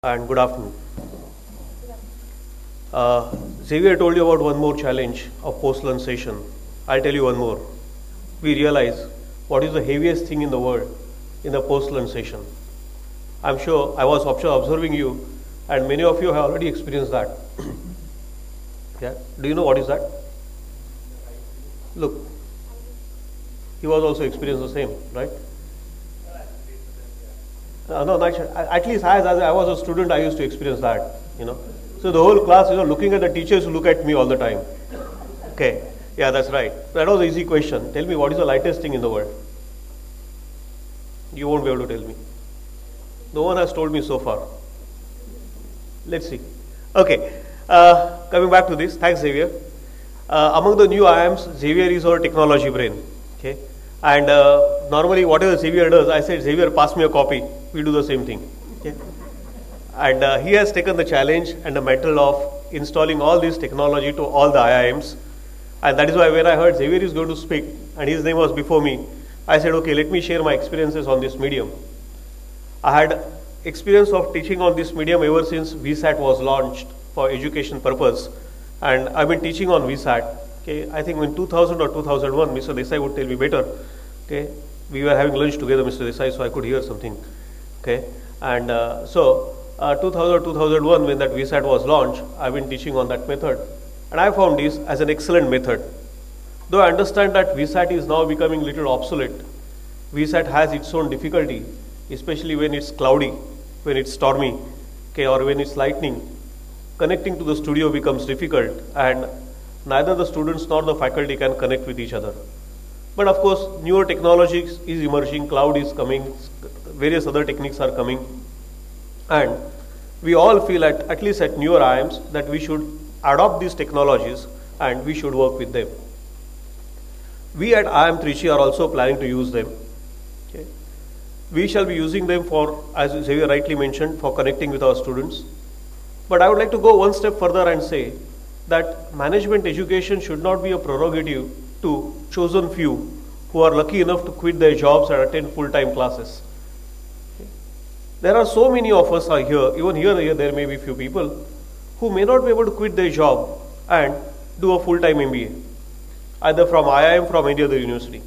and good afternoon. Xavier told you about one more challenge of post-lunch session. I'll tell you one more. We realize what is the heaviest thing in the world in the post-lunch session. I'm sure I was observing you, and many of you have already experienced that. Yeah, do you know what is that? Look, he was also experienced the same, right? No, at least as I was a student, I used to experience that. So the whole class, looking at the teachers who look at me all the time. Okay, yeah, that's right. That was an easy question. Tell me, what is the lightest thing in the world? You won't be able to tell me. No one has told me so far. Let's see. Okay, coming back to this, thanks Xavier. Among the new IIMs, Xavier is our technology brain. Okay, and normally whatever Xavier does, I said, Xavier, pass me a copy. We do the same thing. Okay? And he has taken the challenge and the mantle of installing all this technology to all the IIMs. And that is why when I heard Xavier is going to speak, and his name was before me, I said, okay, let me share my experiences on this medium. I had experience of teaching on this medium ever since VSAT was launched for education purpose. And I've been teaching on VSAT. Okay, I think in 2000 or 2001, Mr. Desai would tell me better. Okay, we were having lunch together, Mr. Desai, so I could hear something. Okay, and 2000 2001, when that VSAT was launched, I've been teaching on that method, and I found this as an excellent method. Though I understand that VSAT is now becoming little obsolete, VSAT has its own difficulty, especially when it's cloudy, when it's stormy, okay, or when it's lightning. Connecting to the studio becomes difficult, and neither the students nor the faculty can connect with each other. But of course, newer technologies is emerging, cloud is coming, various other techniques are coming, and we all feel at least at newer IIMs that we should adopt these technologies and we should work with them. We at IIM Trichy are also planning to use them. Okay. We shall be using them for, as Xavier rightly mentioned, for connecting with our students. But I would like to go one step further and say that management education should not be a prerogative to chosen few who are lucky enough to quit their jobs and attend full-time classes. Okay. There are so many of us are here, even here there may be few people who may not be able to quit their job and do a full-time MBA, either from IIM, from any other university.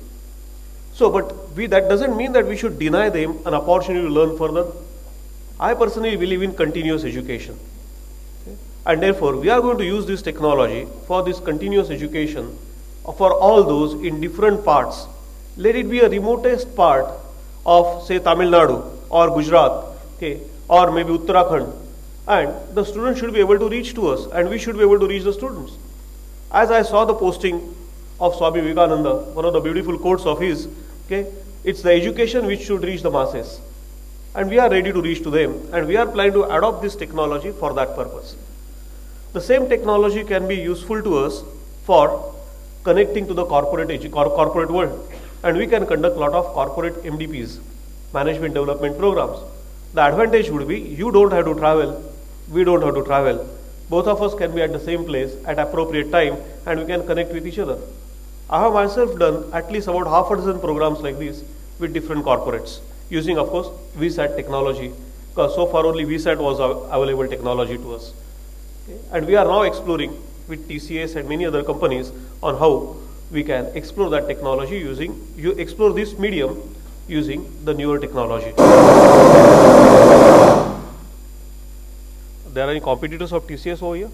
So, but that doesn't mean that we should deny them an opportunity to learn further. I personally believe in continuous education. Okay. And therefore, we are going to use this technology for this continuous education for all those in different parts. Let it be a remotest part of, say, Tamil Nadu or Gujarat, okay, or maybe Uttarakhand, and the students should be able to reach to us, and we should be able to reach the students. As I saw the posting of Swami Vivekananda, one of the beautiful quotes of his, okay, it's the education which should reach the masses, and we are ready to reach to them, and we are planning to adopt this technology for that purpose. The same technology can be useful to us for connecting to the corporate world, and we can conduct a lot of corporate MDPs, management development programs. The advantage would be you don't have to travel, we don't have to travel. Both of us can be at the same place at appropriate time, and we can connect with each other. I have myself done at least about half a dozen programs like this with different corporates, using of course VSAT technology, because so far only VSAT was available technology to us. Okay. And we are now exploring with TCS and many other companies on how we can explore that technology explore this medium using the newer technology. There are any competitors of TCS over here?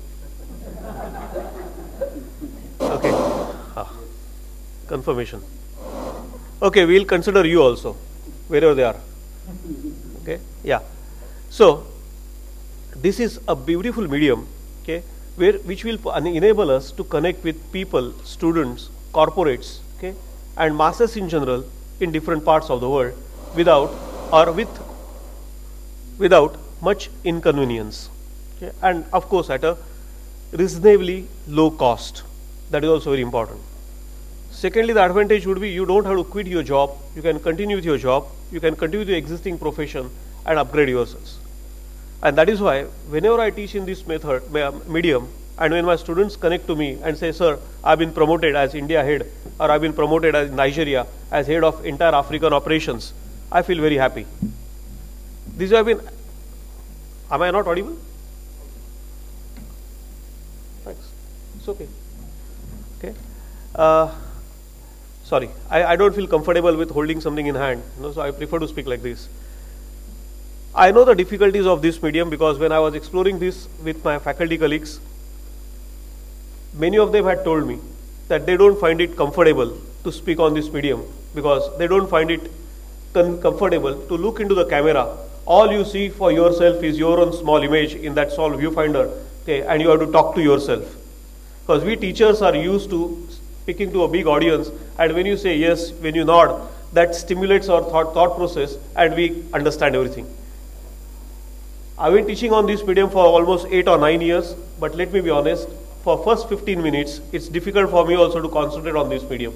Okay. Confirmation. Okay, we will consider you also, wherever they are. Okay, yeah. So, this is a beautiful medium, okay, which will enable us to connect with people, students, corporates, okay, and masses in general in different parts of the world without much inconvenience. Okay, and of course at a reasonably low cost. That is also very important. Secondly, the advantage would be you don't have to quit your job, you can continue with your job, you can continue with your existing profession and upgrade yourselves. And that is why whenever I teach in this medium, and when my students connect to me and say, sir, I've been promoted as India head, or I've been promoted as Nigeria as head of entire African operations, I feel very happy. These have been Am I not audible? Thanks. It's okay. Okay. Sorry, I don't feel comfortable with holding something in hand, so I prefer to speak like this. I know the difficulties of this medium because when I was exploring this with my faculty colleagues, many of them had told me that they don't find it comfortable to speak on this medium because they don't find it comfortable to look into the camera. All you see for yourself is your own small image in that small viewfinder, okay, and you have to talk to yourself. Because we teachers are used to speaking to a big audience, and when you say yes, when you nod, that stimulates our thought process and we understand everything. I've been teaching on this medium for almost 8 or 9 years, but let me be honest, for first 15 minutes, it's difficult for me also to concentrate on this medium.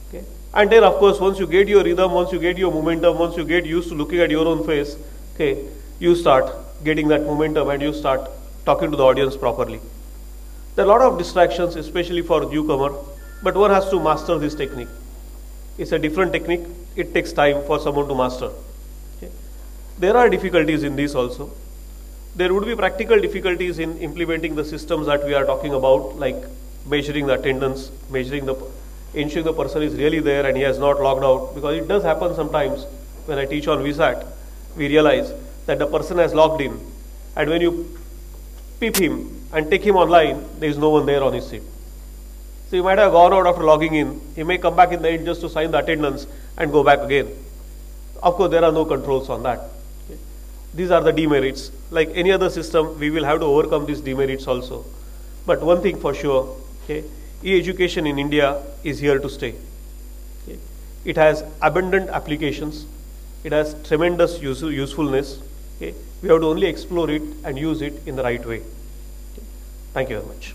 Okay? And then of course, once you get your rhythm, once you get your momentum, once you get used to looking at your own face, okay, you start getting that momentum and you start talking to the audience properly. There are a lot of distractions, especially for newcomer, but one has to master this technique. It's a different technique. It takes time for someone to master. Okay? There are difficulties in this also. There would be practical difficulties in implementing the systems that we are talking about, like measuring the attendance, ensuring the person is really there and he has not logged out, because it does happen sometimes when I teach on VSAT, we realize that the person has logged in, and when you peep him and take him online, there is no one there on his seat. So he might have gone out after logging in, he may come back in the end just to sign the attendance and go back again. Of course, there are no controls on that. Okay. These are the demerits. Like any other system, we will have to overcome these demerits also. But one thing for sure, okay, e-education in India is here to stay. Okay. It has abundant applications. It has tremendous usefulness. Okay. We have to only explore it and use it in the right way. Okay. Thank you very much.